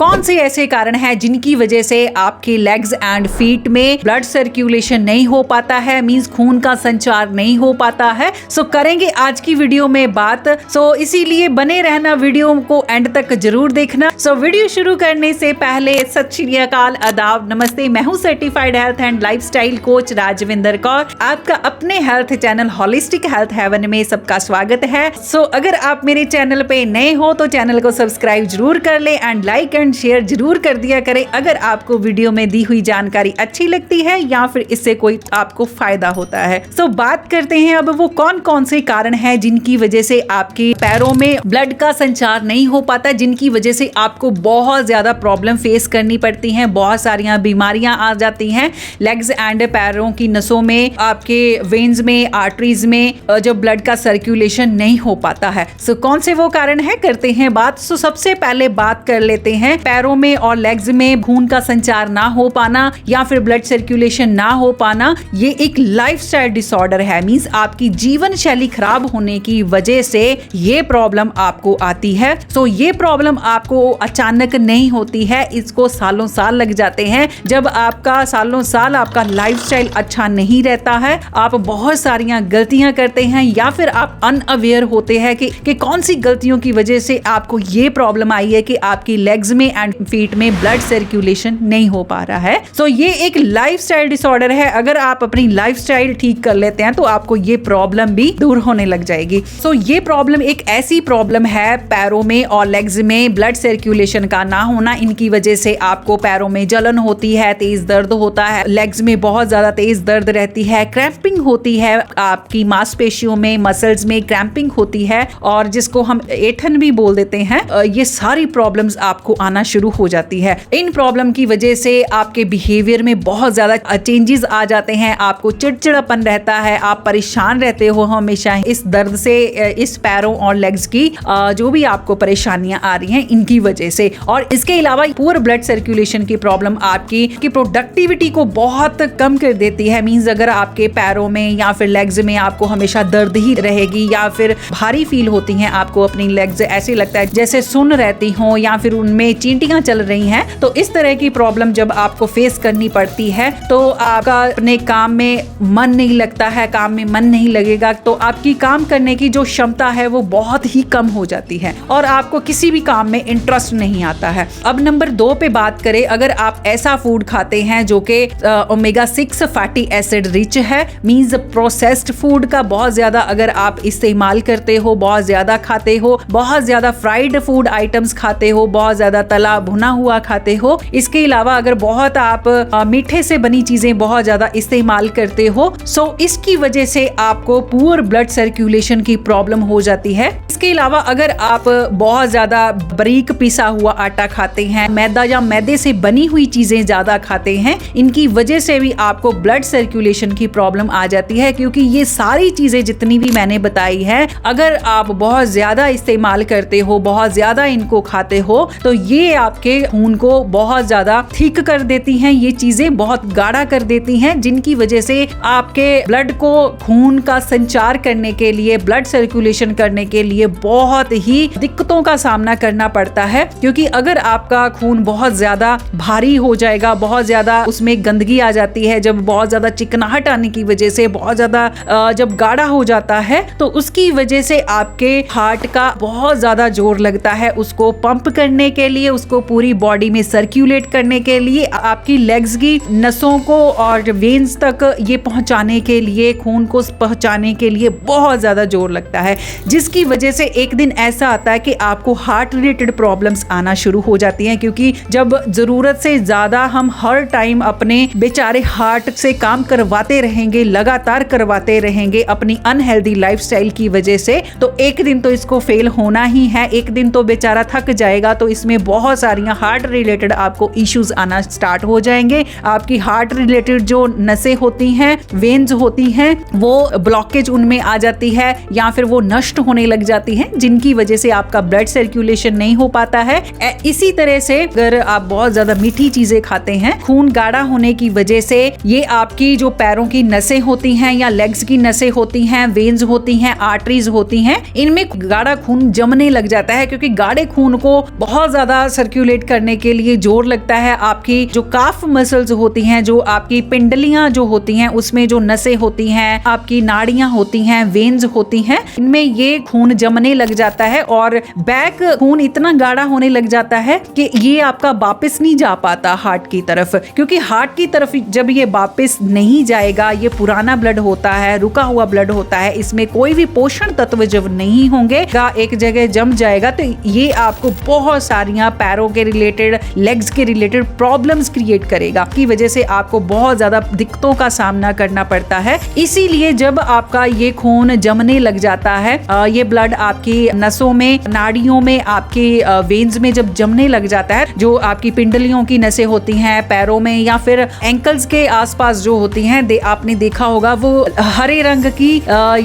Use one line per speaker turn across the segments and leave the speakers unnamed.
कौन से ऐसे कारण हैं जिनकी वजह से आपके लेग्स एंड फीट में ब्लड सर्कुलेशन नहीं हो पाता है, मींस खून का संचार नहीं हो पाता है। सो करेंगे आज की वीडियो में बात। सो इसीलिए बने रहना, वीडियो को एंड तक जरूर देखना। सो वीडियो शुरू करने से पहले सत श्री अकाल, आदाब, नमस्ते। मैं हूं certified health and lifestyle coach Rajvinder Kaur. आपका अपने health channel Holistic Health Haven में सबका स्वागत है। सो अगर आप मेरे चैनल पे नए हो तो चैनल को सब्सक्राइब जरूर कर ले एंड लाइक एंड शेयर जरूर कर दिया करें अगर आपको वीडियो में दी हुई जानकारी अच्छी लगती है या फिर इससे कोई आपको फायदा होता है। सो बात करते हैं अब वो कौन कौन से कारण हैं जिनकी वजह से आपके पैरों में ब्लड का संचार नहीं हो पाता, जिनकी वजह से आपको बहुत ज्यादा प्रॉब्लम फेस करनी पड़ती हैं, बहुत सारी बीमारियां आ जाती हैं लेग्स एंड पैरों की नसों में, आपके वेन्स में, आर्टरीज में जो ब्लड का सर्कुलेशन नहीं हो पाता है। सो कौन से वो कारण है, करते हैं बात। सो सबसे पहले बात कर लेते हैं पैरों में और लेग्स में खून का संचार ना हो पाना या फिर ब्लड सर्कुलेशन ना हो पाना। ये एक लाइफस्टाइल डिसऑर्डर है, मींस आपकी जीवन शैली खराब होने की वजह से ये प्रॉब्लम आपको आती है। सो ये प्रॉब्लम आपको अचानक नहीं होती है, इसको सालों साल लग जाते हैं। जब आपका सालों साल आपका लाइफस्टाइल अच्छा नहीं रहता है, आप बहुत सारियां गलतियां करते हैं या फिर आप अनअवेयर होते हैं कि कौन सी गलतियों की वजह से आपको ये प्रॉब्लम आई है कि आपकी लेग्स में एंड फीट में ब्लड सर्कुलेशन नहीं हो पा रहा है। सो ये एक लाइफस्टाइल डिसऑर्डर है। अगर आप अपनी लाइफस्टाइल ठीक कर लेते हैं तो आपको ये प्रॉब्लम भी दूर होने लग जाएगी। सो ये प्रॉब्लम एक ऐसी प्रॉब्लम है पैरों में और लेग्स में ब्लड सर्कुलेशन का ना होना। इनकी वजह से आपको पैरों में जलन होती है, तेज दर्द होता है, लेग्स में बहुत ज्यादा तेज दर्द रहती है, क्रैम्पिंग होती है, आपकी मांसपेशियों में, मसल्स में क्रैम्पिंग होती है और जिसको हम ऐंठन भी बोल देते हैं। ये सारी प्रॉब्लम्स आपको आना शुरू हो जाती है। इन प्रॉब्लम की वजह से आपके बिहेवियर में बहुत ज्यादा चेंजेस आ जाते हैं, आपको चिड़चिड़ापन रहता है, आप परेशान रहते हो हमेशा इस दर्द से, इस पैरों और लेग्स की जो भी आपको परेशानियां आ रही हैं इनकी वजह से। और इसके अलावा पुअर ब्लड सर्कुलेशन की प्रॉब्लम आपकी प्रोडक्टिविटी को बहुत कम कर देती है। मींस अगर आपके पैरों में या फिर लेग्स में आपको हमेशा दर्द ही रहेगी या फिर भारी फील होती हैं, आपको अपनी लेग्स ऐसे लगता है जैसे सुन्न रहती हो या फिर उनमें चींटियां चल रही हैं, तो इस तरह की प्रॉब्लम जब आपको फेस करनी पड़ती है तो आपका अपने काम में मन नहीं लगता है, काम में मन नहीं लगेगा तो आपकी काम करने की जो क्षमता है वो बहुत ही कम हो जाती है और आपको किसी भी काम में इंटरेस्ट नहीं आता है। अब नंबर 2 पे बात करें, अगर आप ऐसा फूड खाते हैं जो कि ओमेगा 6 फैटी एसिड रिच है, मींस प्रोसेस्ड फूड का बहुत ज्यादा अगर आप इस्तेमाल करते हो, बहुत ज्यादा खाते हो, बहुत ज्यादा फ्राइड फूड आइटम्स खाते हो, बहुत ज्यादा तला भुना हुआ खाते हो, इसके अलावा अगर बहुत आप मीठे से बनी चीजें बहुत ज्यादा इस्तेमाल करते हो, सो इसकी वजह से आपको पुअर ब्लड सर्कुलेशन की प्रॉब्लम हो जाती है। इसके अलावा अगर आप बहुत ज्यादा बारीक पिसा हुआ आटा खाते हैं, मैदा या मैदे से बनी हुई चीजें ज्यादा खाते हैं, इनकी वजह से भी आपको ब्लड सर्कुलेशन की प्रॉब्लम आ जाती है। क्योंकि ये सारी चीजें जितनी भी मैंने बताई है, अगर आप बहुत ज्यादा इस्तेमाल करते हो, बहुत ज्यादा इनको खाते हो, तो ये आपके खून को बहुत ज्यादा थिक कर देती हैं, ये चीजें बहुत गाढ़ा कर देती हैं, जिनकी वजह से आपके ब्लड को खून का संचार करने के लिए, ब्लड सर्कुलेशन करने के लिए बहुत ही दिक्कतों का सामना करना पड़ता है। क्योंकि अगर आपका खून बहुत ज्यादा भारी हो जाएगा, बहुत ज्यादा उसमें गंदगी आ जाती है, जब बहुत ज्यादा चिकनाहट आने की वजह से बहुत ज्यादा जब गाढ़ा हो जाता है तो उसकी वजह से आपके हार्ट का बहुत ज्यादा जोर लगता है उसको पंप करने के लिए, उसको पूरी बॉडी में सर्कुलेट करने के लिए, आपकी लेग्स की नसों को और वेन्स तक ये पहुंचाने के लिए, खून को पहुंचाने के लिए बहुत ज्यादा जोर लगता है, जिसकी वजह से एक दिन ऐसा आता है कि आपको हार्ट रिलेटेड प्रॉब्लम्स आना शुरू हो जाती हैं। क्योंकि जब जरूरत से ज्यादा हम हर टाइम अपने बेचारे हार्ट से काम करवाते रहेंगे, लगातार करवाते रहेंगे अपनी अनहेल्दी लाइफस्टाइल की वजह से, तो एक दिन तो इसको फेल होना ही है, एक दिन तो बेचारा थक जाएगा। तो इसमें बहुत सारियां हार्ट रिलेटेड आपको इश्यूज आना स्टार्ट हो जाएंगे। आपकी हार्ट रिलेटेड जो नसें होती हैं, वेन्स होती हैं, वो ब्लॉकेज उनमें आ जाती है या फिर वो नष्ट होने लग जाती हैं, जिनकी वजह से आपका ब्लड सर्कुलेशन नहीं हो पाता है। इसी तरह से अगर आप बहुत ज्यादा मीठी चीजें खाते हैं, खून गाढ़ा होने की वजह से ये आपकी जो पैरों की नसें होती हैं या लेग्स की नसें होती हैं, वेन्स होती हैं, आर्टरीज होती हैं, इनमें गाढ़ा खून जमने लग जाता है। क्योंकि गाढ़े खून को बहुत ज्यादा सर्कुलेट करने के लिए जोर लगता है। आपकी जो काफ मसल्स होती हैं, जो आपकी पिंडलियां जो होती हैं, उसमें जो नसें होती हैं, आपकी नाड़ियां होती हैं, वेन्स होती हैं, इनमें ये खून जमने लग जाता है और बैक खून इतना गाढ़ा होने लग जाता है कि ये आपका वापस नहीं जा पाता हार्ट की तरफ, क्योंकि हार्ट की तरफ जब ये वापस नहीं जाएगा, ये पुराना ब्लड होता है, रुका हुआ ब्लड होता है, इसमें कोई भी पोषण तत्व जब नहीं होंगे, एक जगह जम जाएगा, तो ये आपको बहुत सारियां पैरों के रिलेटेड, लेग्स के रिलेटेड प्रॉब्लम्स क्रिएट करेगा, की वजह से आपको बहुत ज्यादा दिक्कतों का सामना करना पड़ता है। इसीलिए जब आपका ये खून जमने लग जाता है, ये ब्लड आपकी नसों में, नाड़ियों में, आपके वेन्स में जब जमने लग जाता है, जो आपकी पिंडलियों की नसें होती हैं पैरों में या फिर एंकल्स के आसपास जो होती हैं, आपने देखा होगा वो हरे रंग की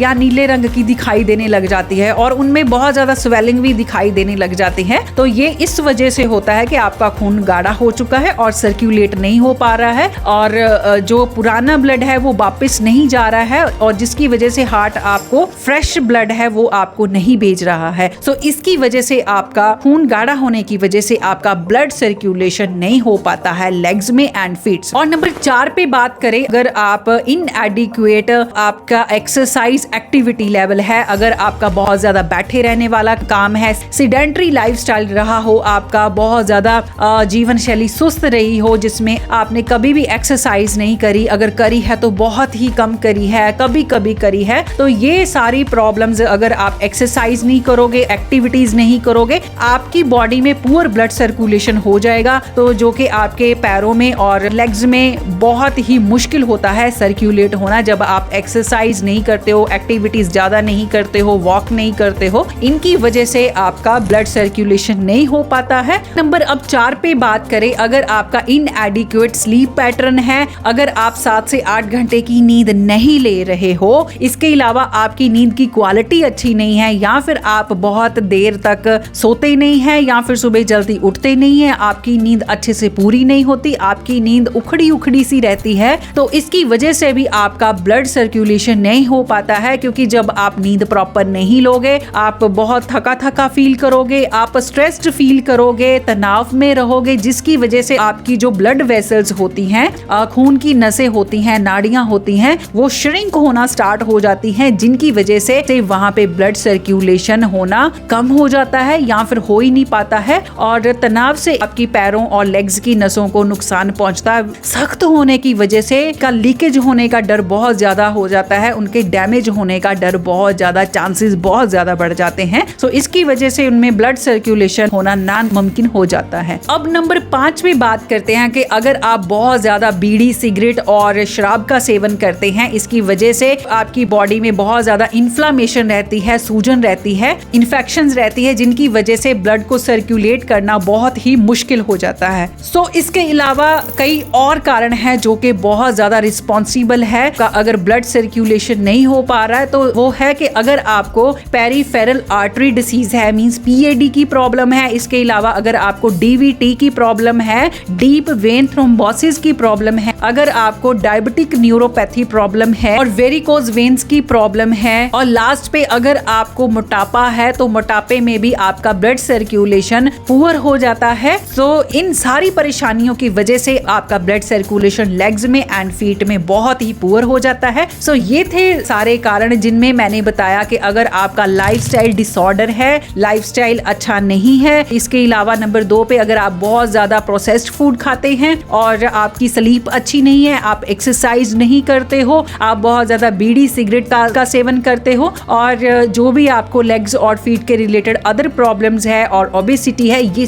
या नीले रंग की दिखाई देने लग जाती है और उनमें बहुत ज्यादा स्वेलिंग भी दिखाई देने लग जाती है। तो ये इस वजह से होता है कि आपका खून गाढ़ा हो चुका है और सर्कुलेट नहीं हो पा रहा है और जो पुराना ब्लड है वो वापस नहीं जा रहा है और जिसकी वजह से हार्ट आपको फ्रेश ब्लड है वो आपको नहीं भेज रहा है। सो इसकी वजह से आपका खून गाढ़ा होने की वजह से आपका ब्लड सर्कुलेशन नहीं हो पाता है लेग्स में एंड फीट्स। और नंबर 4 पे बात करें, अगर आप इनएडिक्वेट आपका एक्सरसाइज एक्टिविटी लेवल है, अगर आपका बहुत ज्यादा बैठे रहने वाला काम है, सीडेंटरी लाइफस्टाइल रहा हो, आपका बहुत ज्यादा जीवन शैली सुस्त रही हो, जिसमें आपने कभी भी एक्सरसाइज नहीं करी, अगर करी है तो बहुत ही कम करी है, कभी कभी करी है, तो ये सारी प्रॉब्लम्स, अगर आप एक्सरसाइज नहीं करोगे, एक्टिविटीज नहीं करोगे, आपकी बॉडी में पुअर ब्लड सर्कुलेशन हो जाएगा, तो जो कि आपके पैरों में और लेग्स में बहुत ही मुश्किल होता है सर्कुलेट होना जब आप एक्सरसाइज नहीं करते हो, एक्टिविटीज ज्यादा नहीं करते हो, वॉक नहीं करते हो, इनकी वजह से आपका ब्लड सर्कुलेशन नहीं हो पाता है। नंबर अब 4 पे बात करें, अगर आपका इनएडिक्वेट स्लीप पैटर्न है, अगर आप 7 से 8 घंटे की नींद नहीं ले रहे हो, इसके अलावा आपकी नींद की क्वालिटी अच्छी नहीं है, या फिर आप बहुत देर तक सोते नहीं है, या फिर सुबह जल्दी उठते नहीं है, आपकी नींद अच्छे से पूरी नहीं होती, आपकी नींद उखड़ी उखड़ी सी रहती है, तो इसकी वजह से भी आपका ब्लड सर्कुलेशन नहीं हो पाता है, क्योंकि जब आप नींद प्रॉपर नहीं लोगे, आप बहुत थका थका फील करोगे, आप स्ट्रेस्ड फील करोगे, तनाव में रहोगे, जिसकी वजह से आपकी जो ब्लड वेसल्स होती हैं, खून की नसें होती हैं, नाड़ियां होती हैं, वो श्रिंक होना स्टार्ट हो जाती हैं, जिनकी वजह से वहां पे ब्लड सर्कुलेशन होना कम हो जाता है या फिर हो ही नहीं पाता है और तनाव से आपकी पैरों और लेग्स की नसों को नुकसान पहुंचता है। सख्त होने की वजह से का लीकेज होने का डर बहुत ज्यादा हो जाता है, उनके डैमेज होने का डर बहुत ज्यादा, चांसेस बहुत ज्यादा बढ़ जाते हैं। सो इसकी वजह से उनमें ब्लड सर्कुलेशन होना नामुमकिन हो जाता है। अब नंबर 5 में बात करते हैं कि अगर आप बहुत ज्यादा बीड़ी, सिगरेट और शराब का सेवन करते हैं, इसकी वजह से आपकी बॉडी में बहुत ज्यादा इन्फ्लामेशन रहती है, सूजन रहती है, इन्फेक्शंस रहती है, जिनकी वजह से ब्लड को सर्कुलेट करना बहुत ही मुश्किल हो जाता है। सो इसके अलावा कई और कारण हैं जो कि बहुत ज्यादा रिस्पॉन्सिबल है अगर ब्लड सर्कुलेशन नहीं हो पा रहा है, तो वो है कि अगर आपको पेरिफेरल आर्टरी डिसीज है, मींस पीएडी की प्रॉब्लम है, इसके अलावा अगर आपको डीवीटी की प्रॉब्लम है, डीप वेन थ्रोम्बोसिस की प्रॉब्लम है, अगर आपको डायबिटिक न्यूरोपैथी प्रॉब्लम है और वेरिकोज वेन्स की प्रॉब्लम है, और लास्ट पे अगर आपको मोटापा है तो मोटापे में भी आपका ब्लड सर्कुलेशन पुअर हो जाता है। तो इन सारी परेशानियों की वजह से आपका ब्लड सर्कुलेशन लेग्स में एंड फीट में बहुत ही पुअर हो जाता है। सो ये थे सारे कारण जिनमें मैंने बताया कि अगर आपका लाइफस्टाइल डिसऑर्डर है, लाइफस्टाइल अच्छा नहीं है, इसके अलावा नंबर 2 पे अगर आप बहुत ज्यादा प्रोसेस्ड फूड खाते हैं और आपकी स्लीप अच्छी नहीं है, आप एक्सरसाइज नहीं करते हो, आप बहुत ज्यादा बीड़ी सिगरेट का सेवन करते हो, और जो भी आपको लेग्स और फीट के रिलेटेड अदर प्रॉब्लम्स है और ओबेसिटी है, ये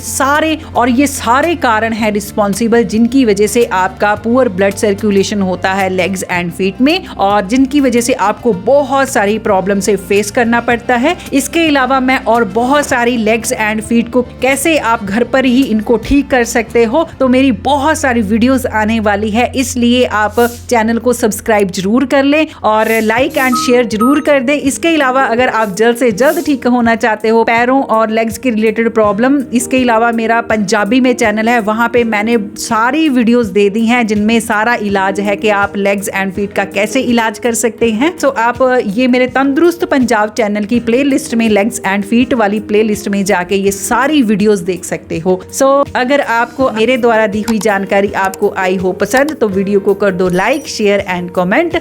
सारे कारण है रिस्पॉन्सिबल जिनकी वजह से आपका पुअर ब्लड सर्कुलेशन होता है लेग्स एंड फीट में, और जिनकी वजह से आपको बहुत सारी प्रॉब्लम से फेस करना पड़ता है। इसके अलावा मैं और बहुत सारी लेग्स एंड फीट को कैसे आप घर पर ही इनको ठीक कर सकते हो, तो मेरी बहुत सारी वीडियोस आने वाली है, इसलिए आप चैनल को सब्सक्राइब जरूर कर लें और लाइक एंड शेयर जरूर कर दें। इसके अलावा अगर आप जल्द से जल्द ठीक होना चाहते हो पैरों और लेग्स के रिलेटेड प्रॉब्लम, इसके अलावा मेरा पंजाबी में चैनल है, वहां पे मैंने सारी वीडियोस दे दी हैं जिनमें सारा इलाज है कि आप लेग्स एंड फीट का कैसे इलाज कर सकते हैं। तो आप ये मेरे तंदुरुस्त पंजाब चैनल की प्लेलिस्ट में, लेग्स एंड फीट वाली प्लेलिस्ट में जाके ये सारी वीडियोस वीडियोस देख सकते हो। सो अगर आपको मेरे द्वारा दी हुई जानकारी आपको आई हो पसंद तो वीडियो को कर दो लाइक, शेयर एंड कमेंट।